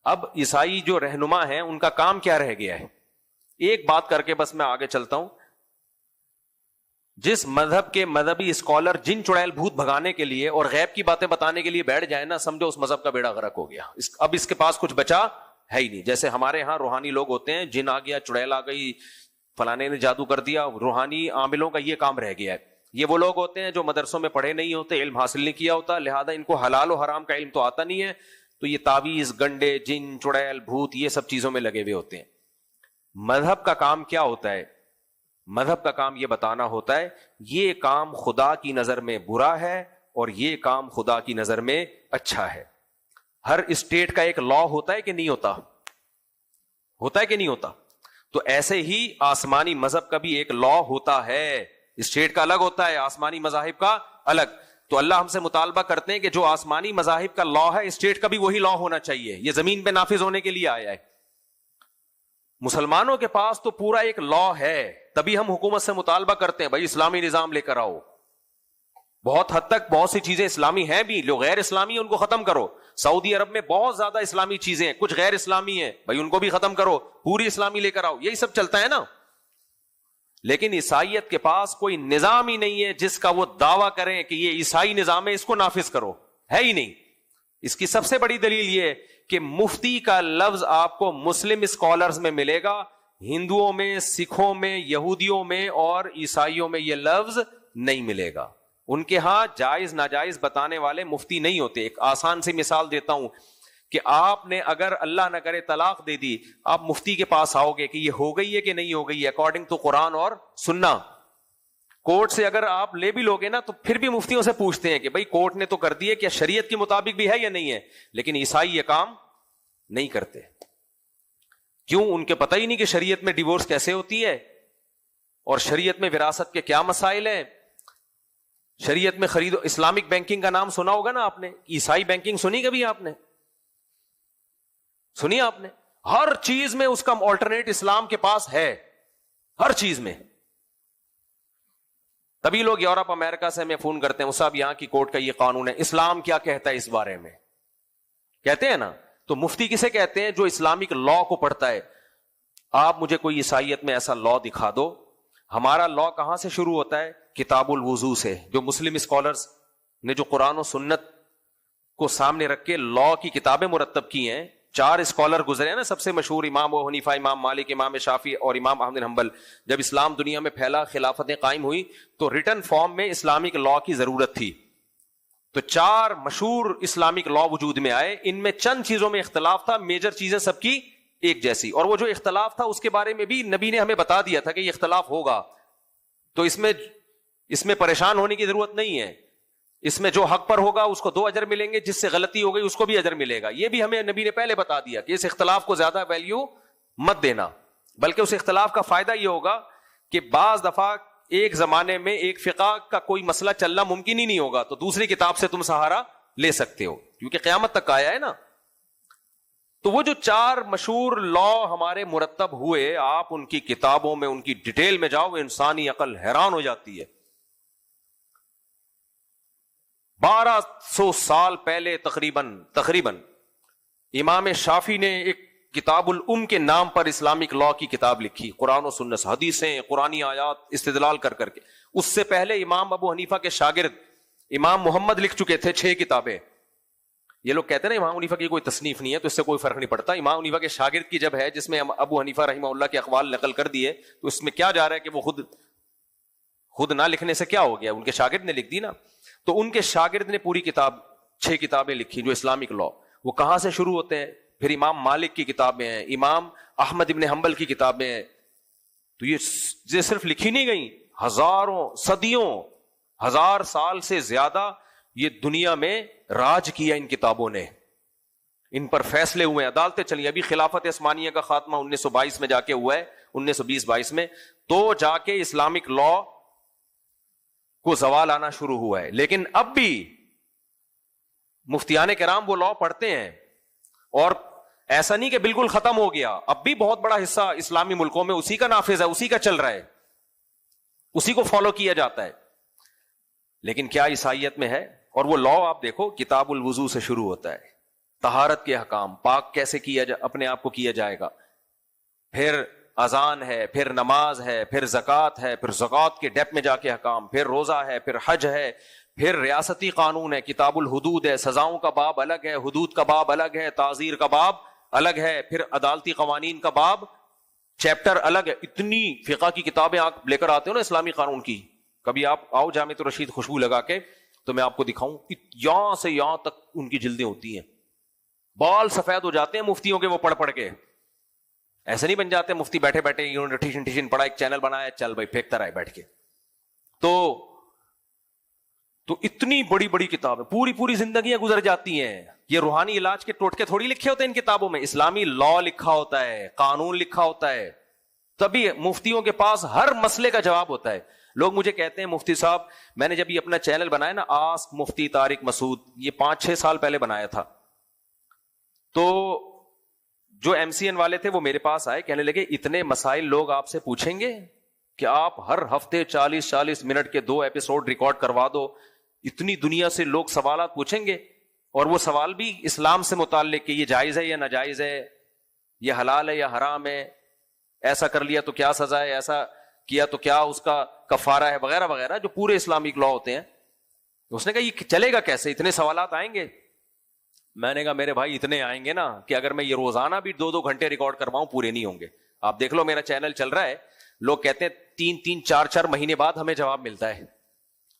اب عیسائی جو رہنما ہیں ان کا کام کیا رہ گیا ہے؟ ایک بات کر کے بس میں آگے چلتا ہوں. جس مذہب کے مذہبی اسکالر جن چڑیل بھوت بھگانے کے لیے اور غیب کی باتیں بتانے کے لیے بیٹھ جائے نا، سمجھو اس مذہب کا بیڑا غرق ہو گیا. اب اس کے پاس کچھ بچا ہے ہی نہیں. جیسے ہمارے ہاں روحانی لوگ ہوتے ہیں، جن آ گیا، چڑیل آ گئی، فلانے نے جادو کر دیا، روحانی عاملوں کا یہ کام رہ گیا ہے. یہ وہ لوگ ہوتے ہیں جو مدرسوں میں پڑھے نہیں ہوتے، علم حاصل نہیں کیا ہوتا، لہذا ان کو حلال و حرام کا علم تو آتا نہیں ہے، تو یہ تعویذ، گنڈے، جن، چڑیل، بھوت، یہ سب چیزوں میں لگے ہوئے ہوتے ہیں. مذہب کا کام کیا ہوتا ہے؟ مذہب کا کام یہ بتانا ہوتا ہے یہ کام خدا کی نظر میں برا ہے اور یہ کام خدا کی نظر میں اچھا ہے. ہر اسٹیٹ کا ایک لا ہوتا ہے کہ نہیں ہوتا؟ ہوتا ہے کہ نہیں ہوتا؟ تو ایسے ہی آسمانی مذہب کا بھی ایک لا ہوتا ہے. اسٹیٹ کا الگ ہوتا ہے، آسمانی مذاہب کا الگ. تو اللہ ہم سے مطالبہ کرتے ہیں کہ جو آسمانی مذاہب کا لا ہے، اسٹیٹ کا بھی وہی لا ہونا چاہیے. یہ زمین پہ نافذ ہونے کے لیے آیا ہے. مسلمانوں کے پاس تو پورا ایک لا ہے، تبھی ہم حکومت سے مطالبہ کرتے ہیں بھائی اسلامی نظام لے کر آؤ. بہت حد تک بہت سی چیزیں اسلامی ہیں بھی، جو غیر اسلامی ہیں ان کو ختم کرو. سعودی عرب میں بہت زیادہ اسلامی چیزیں ہیں، کچھ غیر اسلامی ہیں، بھائی ان کو بھی ختم کرو، پوری اسلامی لے کر آؤ. یہی سب چلتا ہے نا. لیکن عیسائیت کے پاس کوئی نظام ہی نہیں ہے جس کا وہ دعویٰ کریں کہ یہ عیسائی نظام ہے، اس کو نافذ کرو. ہے ہی نہیں. اس کی سب سے بڑی دلیل یہ کہ مفتی کا لفظ آپ کو مسلم اسکالرز میں ملے گا، ہندوؤں میں، سکھوں میں، یہودیوں میں اور عیسائیوں میں یہ لفظ نہیں ملے گا. ان کے ہاں جائز ناجائز بتانے والے مفتی نہیں ہوتے. ایک آسان سی مثال دیتا ہوں کہ آپ نے اگر اللہ نہ کرے طلاق دے دی، آپ مفتی کے پاس آؤ گے کہ یہ ہو گئی ہے کہ نہیں ہو گئی ہے اکارڈنگ ٹو قرآن اور سننا. کورٹ سے اگر آپ لے بھی لوگے نا تو پھر بھی مفتیوں سے پوچھتے ہیں کہ بھئی کورٹ نے تو کر دی ہے، کیا شریعت کے مطابق بھی ہے یا نہیں ہے؟ لیکن عیسائی یہ کام نہیں کرتے. کیوں؟ ان کے پتہ ہی نہیں کہ شریعت میں ڈیورس کیسے ہوتی ہے اور شریعت میں وراثت کے کیا مسائل ہیں. شریعت میں خرید اسلامک بینکنگ کا نام سنا ہوگا نا آپ نے. عیسائی بینکنگ سنی کبھی آپ نے؟ سنی آپ نے؟ ہر چیز میں اس کا آلٹرنیٹ اسلام کے پاس ہے، ہر چیز میں. تبھی لوگ یورپ امریکہ سے ہمیں فون کرتے ہیں، صاحب یہاں کی کورٹ کا یہ قانون ہے، اسلام کیا کہتا ہے اس بارے میں؟ کہتے ہیں نا. تو مفتی کسے کہتے ہیں؟ جو اسلامک لا کو پڑھتا ہے. آپ مجھے کوئی عیسائیت میں ایسا لا دکھا دو. ہمارا لا کہاں سے شروع ہوتا ہے؟ کتاب الوضو سے. جو مسلم اسکالرز نے جو قرآن و سنت کو سامنے رکھ کے لا کی کتابیں مرتب کی ہیں، 4 اسکالر گزرے ہیں نا سب سے مشہور، امام ابو حنیفہ، امام مالک، امام شافعی اور امام احمد بن حنبل. جب اسلام دنیا میں پھیلا، خلافتیں قائم ہوئی، تو ریٹن فارم میں اسلامک لا کی ضرورت تھی. تو 4 مشہور اسلامک لا وجود میں آئے. ان میں چند چیزوں میں اختلاف تھا، میجر چیزیں سب کی ایک جیسی. اور وہ جو اختلاف تھا اس کے بارے میں بھی نبی نے ہمیں بتا دیا تھا کہ یہ اختلاف ہوگا، تو اس میں پریشان ہونے کی ضرورت نہیں ہے. اس میں جو حق پر ہوگا اس کو 2 اجر ملیں گے، جس سے غلطی ہو گئی اس کو بھی اجر ملے گا. یہ بھی ہمیں نبی نے پہلے بتا دیا کہ اس اختلاف کو زیادہ ویلیو مت دینا، بلکہ اس اختلاف کا فائدہ یہ ہوگا کہ بعض دفعہ ایک زمانے میں ایک فقہ کا کوئی مسئلہ چلنا ممکن ہی نہیں ہوگا، تو دوسری کتاب سے تم سہارا لے سکتے ہو، کیونکہ قیامت تک آیا ہے نا. تو وہ جو 4 مشہور لا ہمارے مرتب ہوئے، آپ ان کی کتابوں میں ان کی ڈیٹیل میں جاؤ، انسانی عقل حیران ہو جاتی ہے. 1200 سال پہلے تقریباً امام شافعی نے ایک کتاب الام کے نام پر اسلامک لا کی کتاب لکھی، قرآن و سنت، حدیثیں، قرآنی آیات استدلال کر کے. اس سے پہلے امام ابو حنیفہ کے شاگرد امام محمد لکھ چکے تھے 6 کتابیں. یہ لوگ کہتے ہیں نا امام حنیفہ کی کوئی تصنیف نہیں ہے، تو اس سے کوئی فرق نہیں پڑتا. امام حنیفہ کے شاگرد کی جب ہے، جس میں ابو حنیفہ رحمہ اللہ کے اقوال نقل کر دیے، تو اس میں کیا جا رہا ہے کہ وہ خود نہ لکھنے سے کیا ہو گیا، ان کے شاگرد نے لکھ دی نا. تو ان کے شاگرد نے پوری 6 کتابیں لکھی جو اسلامک لا. وہ کہاں سے شروع ہوتے ہیں؟ پھر امام مالک کی کتابیں ہیں، امام احمد ابن حنبل کی کتابیں ہیں. تو یہ صرف لکھی نہیں گئی، ہزاروں، صدیوں، 1000 سال سے زیادہ یہ دنیا میں راج کیا ان کتابوں نے. ان پر فیصلے ہوئے، عدالتیں چلی. ابھی خلافت عثمانیہ کا خاتمہ 1922 میں جا کے ہوا ہے، 1920-22 میں، تو جا کے اسلامک لا کو زوال آنا شروع ہوا ہے. لیکن اب بھی مفتیان کرام وہ لا پڑھتے ہیں، اور ایسا نہیں کہ بالکل ختم ہو گیا. اب بھی بہت بڑا حصہ اسلامی ملکوں میں اسی کا نافذ ہے، اسی کا چل رہا ہے، اسی کو فالو کیا جاتا ہے. لیکن کیا عیسائیت میں ہے؟ اور وہ لا آپ دیکھو، کتاب الوضو سے شروع ہوتا ہے. طہارت کے احکام، پاک کیسے کیا اپنے آپ کو کیا جائے گا، پھر اذان ہے، پھر نماز ہے، پھر زکوٰۃ ہے، پھر زکوٰۃ کے ڈیپ میں جا کے احکام، پھر روزہ ہے، پھر حج ہے، پھر ریاستی قانون ہے، کتاب الحدود ہے، سزاؤں کا باب الگ ہے، حدود کا باب الگ ہے، تعزیر کا باب الگ ہے، پھر عدالتی قوانین کا باب چیپٹر الگ ہے. اتنی فقہ کی کتابیں آپ لے کر آتے ہو نا اسلامی قانون کی، کبھی آپ آؤ جامعۃ الرشید خوشبو لگا کے تو میں آپ کو دکھاؤں، یہاں سے یہاں تک ان کی جلدیں ہوتی ہیں، بال سفید ہو جاتے ہیں مفتیوں کے وہ پڑھ پڑھ کے. ایسے نہیں بن جاتے مفتی بیٹھے بیٹھے ٹیشن پڑھا، ایک چینل بنایا، چل بھائی پھینکتا رہے بیٹھ کے. تو اتنی بڑی بڑی کتابیں، پوری پوری زندگیاں گزر جاتی ہیں. یہ روحانی علاج کے ٹوٹکے تھوڑی لکھے ہوتے ہیں ان کتابوں میں، اسلامی لا لکھا ہوتا ہے، قانون لکھا ہوتا ہے. تبھی مفتیوں کے پاس ہر مسئلے کا جواب ہوتا ہے. لوگ مجھے کہتے ہیں مفتی صاحب، میں نے جب یہ اپنا چینل بنایا نا آسک مفتی طارق مسعود، یہ 5-6 سال پہلے بنایا تھا، تو جو ایم سی این والے تھے وہ میرے پاس آئے، کہنے لگے اتنے مسائل لوگ آپ سے پوچھیں گے کہ آپ ہر ہفتے 40-40 منٹ کے 2 ایپیسوڈ ریکارڈ کروا دو، اتنی دنیا سے لوگ سوالات پوچھیں گے، اور وہ سوال بھی اسلام سے متعلق کہ یہ جائز ہے یا ناجائز ہے، یہ حلال ہے یا حرام ہے، ایسا کر لیا تو کیا سزا ہے، ایسا کیا تو کیا اس کا کفارہ ہے، وغیرہ وغیرہ، جو پورے اسلامک لا ہوتے ہیں. اس نے کہا یہ چلے گا کیسے، اتنے سوالات آئیں گے. میں نے کہا میرے بھائی اتنے آئیں گے نا کہ اگر میں یہ روزانہ بھی 2-2 گھنٹے ریکارڈ کرواؤں پورے نہیں ہوں گے. آپ دیکھ لو میرا چینل چل رہا ہے، لوگ کہتے ہیں 3-3 4-4 مہینے بعد ہمیں جواب ملتا ہے،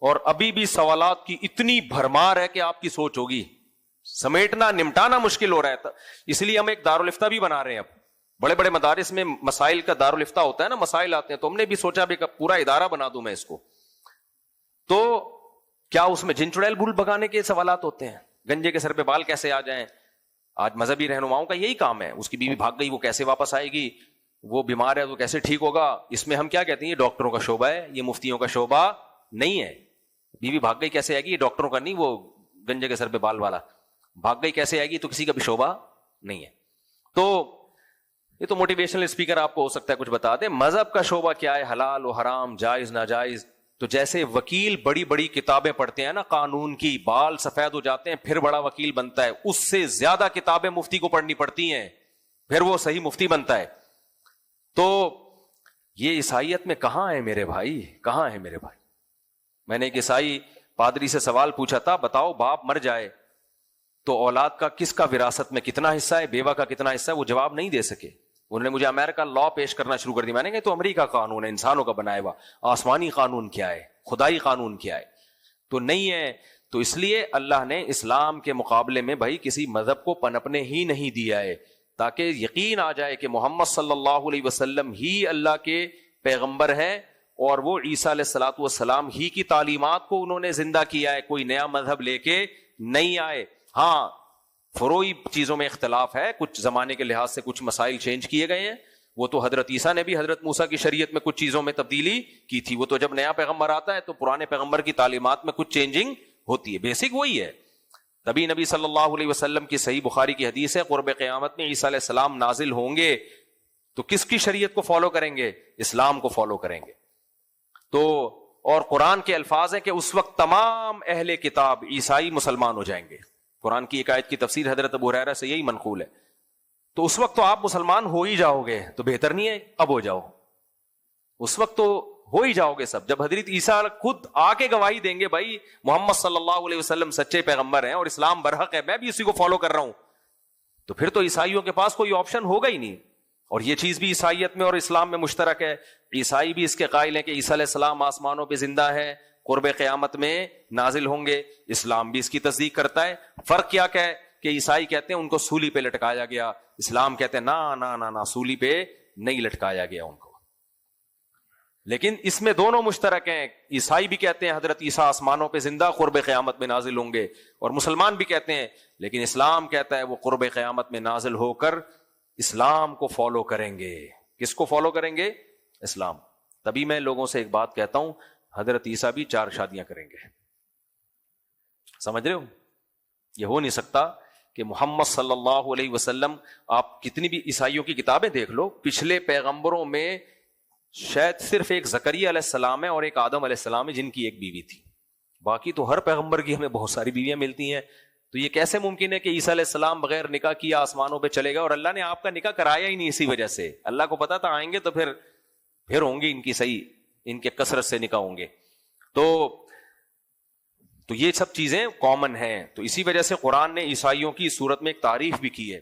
اور ابھی بھی سوالات کی اتنی بھرمار ہے کہ آپ کی سوچ ہوگی، سمیٹنا نمٹانا مشکل ہو رہا ہے. اس لیے ہم ایک دارالفتہ بھی بنا رہے ہیں. اب بڑے بڑے مدارس میں مسائل کا دارالفتہ ہوتا ہے نا، مسائل آتے ہیں، تو ہم نے بھی سوچا بھی پورا ادارہ بنا دوں میں اس کو. تو کیا اس میں جن چڑیل بھول بھگانے کے سوالات ہوتے ہیں، گنجے کے سر پہ بال کیسے آ جائیں. آج مذہبی رہنماؤں کا یہی کام ہے، اس کی بیوی بھاگ گئی وہ کیسے واپس آئے گی، وہ بیمار ہے تو کیسے ٹھیک ہوگا. اس میں ہم کیا کہتے ہیں، یہ ڈاکٹروں کا شعبہ ہے، یہ مفتیوں کا شعبہ نہیں ہے. بیوی بھاگ گئی کیسے آئے گی، یہ ڈاکٹروں کا نہیں، وہ گنجے کے سر پہ بال والا بھاگ گئی کیسے آئے گی، تو کسی کا بھی شعبہ نہیں ہے. تو یہ تو موٹیویشنل اسپیکر آپ کو ہو سکتا ہے کچھ بتا دیں. مذہب کا شعبہ کیا ہے، حلال و حرام، جائز ناجائز. تو جیسے وکیل بڑی بڑی کتابیں پڑھتے ہیں نا قانون کی، بال سفید ہو جاتے ہیں پھر بڑا وکیل بنتا ہے، اس سے زیادہ کتابیں مفتی کو پڑھنی پڑتی ہیں پھر وہ صحیح مفتی بنتا ہے. تو یہ عیسائیت میں کہاں ہے میرے بھائی، کہاں ہے میرے بھائی. میں نے ایک عیسائی پادری سے سوال پوچھا تھا، بتاؤ باپ مر جائے تو اولاد کا کس کا وراثت میں کتنا حصہ ہے، بیوہ کا کتنا حصہ ہے. وہ جواب نہیں دے سکے. انہوں نے مجھے امریکہ لا پیش کرنا شروع کر دیا. میں نے کہا تو امریکہ قانون ہے، انسانوں کا بنایا ہوا. آسمانی قانون کیا ہے، خدائی قانون کیا ہے. تو نہیں ہے. تو اس لیے اللہ نے اسلام کے مقابلے میں بھائی کسی مذہب کو پنپنے ہی نہیں دیا ہے، تاکہ یقین آ جائے کہ محمد صلی اللہ علیہ وسلم ہی اللہ کے پیغمبر ہیں، اور وہ عیسیٰ علیہ الصلوۃ والسلام ہی کی تعلیمات کو انہوں نے زندہ کیا ہے، کوئی نیا مذہب لے کے نہیں آئے. ہاں فروعی چیزوں میں اختلاف ہے، کچھ زمانے کے لحاظ سے کچھ مسائل چینج کیے گئے ہیں. وہ تو حضرت عیسیٰ نے بھی حضرت موسیٰ کی شریعت میں کچھ چیزوں میں تبدیلی کی تھی. وہ تو جب نیا پیغمبر آتا ہے تو پرانے پیغمبر کی تعلیمات میں کچھ چینجنگ ہوتی ہے، بیسک وہی ہے. تبھی نبی صلی اللہ علیہ وسلم کی صحیح بخاری کی حدیث ہے، قرب قیامت میں عیسیٰ علیہ السلام نازل ہوں گے تو کس کی شریعت کو فالو کریں گے، اسلام کو فالو کریں گے. تو اور قرآن کے الفاظ ہیں کہ اس وقت تمام اہل کتاب عیسائی مسلمان ہو جائیں گے. قرآن کی ایک آیت کی تفسیر حضرت ابو ہریرہ سے یہی منقول ہے. تو اس وقت تو آپ مسلمان ہو ہی جاؤ گے، تو بہتر نہیں ہے اب ہو جاؤ، اس وقت تو ہو ہی جاؤ گے سب. جب حضرت عیسیٰ خود آ کے گواہی دیں گے بھائی محمد صلی اللہ علیہ وسلم سچے پیغمبر ہیں اور اسلام برحق ہے، میں بھی اسی کو فالو کر رہا ہوں، تو پھر تو عیسائیوں کے پاس کوئی آپشن ہوگا ہی نہیں. اور یہ چیز بھی عیسائیت میں اور اسلام میں مشترک ہے. عیسائی بھی اس کے قائل ہیں کہ عیسیٰ علیہ السلام آسمانوں پہ زندہ ہے، قرب قیامت میں نازل ہوں گے. اسلام بھی اس کی تصدیق کرتا ہے. فرق کیا ہے کہ عیسائی کہتے ہیں ان کو سولی پہ لٹکایا گیا، اسلام کہتے ہیں نا سولی پہ نہیں لٹکایا گیا ان کو. لیکن اس میں دونوں مشترک ہیں. عیسائی بھی کہتے ہیں حضرت عیسیٰ آسمانوں پہ زندہ قرب قیامت میں نازل ہوں گے، اور مسلمان بھی کہتے ہیں. لیکن اسلام کہتا ہے وہ قرب قیامت میں نازل ہو کر اسلام کو فالو کریں گے. کس کو فالو کریں گے؟ اسلام. تبھی میں لوگوں سے ایک بات کہتا ہوں، حضرت عیسیٰ بھی 4 شادیاں کریں گے. سمجھ رہے ہو؟ یہ ہو نہیں سکتا کہ محمد صلی اللہ علیہ وسلم، آپ کتنی بھی عیسائیوں کی کتابیں دیکھ لو، پچھلے پیغمبروں میں شاید صرف ایک زکریا علیہ السلام ہے اور ایک آدم علیہ السلام ہے جن کی ایک بیوی تھی. باقی تو ہر پیغمبر کی ہمیں بہت ساری بیویاں ملتی ہیں. تو یہ کیسے ممکن ہے کہ عیسیٰ علیہ السلام بغیر نکاح کیا آسمانوں پہ چلے گئے اور اللہ نے آپ کا نکاح کرایا ہی نہیں اسی وجہ سے؟ اللہ کو پتا تھا آئیں گے تو پھر ہوں گی ان کی صحیح، ان کے کثرت سے نکاح ہوں گے. تو یہ سب چیزیں کامن ہیں. تو اسی وجہ سے قرآن نے عیسائیوں کی صورت میں ایک تعریف بھی کی ہے.